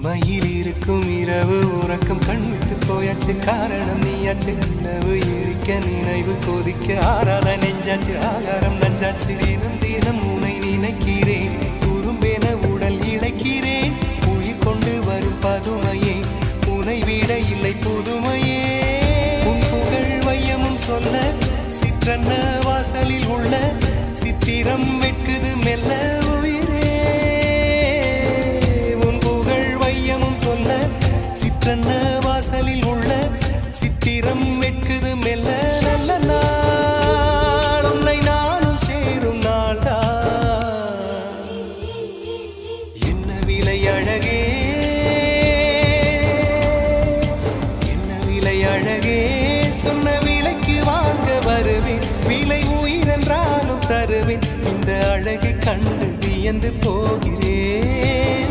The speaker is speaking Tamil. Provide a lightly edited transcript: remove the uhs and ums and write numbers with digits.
இமையில் இருக்கும் இரவு உறக்கம் கண்விட்டு போயாச்சு காரணம் நீயாச்சு நிலவு எரிக்க நினைவு கொதிக்க ஆறாத நெஞ்சாச்சு ஆகாரம் நஞ்சாச்சு தினம் தினம் உனை நினைக்கிறேன் குறும்பென உடல் இழைக்கிறேன் உயிர் கொண்டு வரும் பதுமையே உனை விட இல்லை புதுமையே உன் புகழ் வையமும் சொல்ல சிற்றன்ன வாசலில் உள்ள சித்திரம் வெட்குது மெல்ல உயிரே உன் புகழ் வையமும் சொல்ல சிற்றன்ன வாசலில் உள்ள சித்திரம் வெட்குது மெல்ல நல்ல நாள் உன்னை நானும் சேரும் நாள்தான் என்ன விலை அழகே என்ன விலை அழகே சொன்ன விலைக்கு வாங்க வருவேன் விலை உயிரென்றாலும் தருவேன் இந்த அழகை கண்டு வியந்து போகிறேன்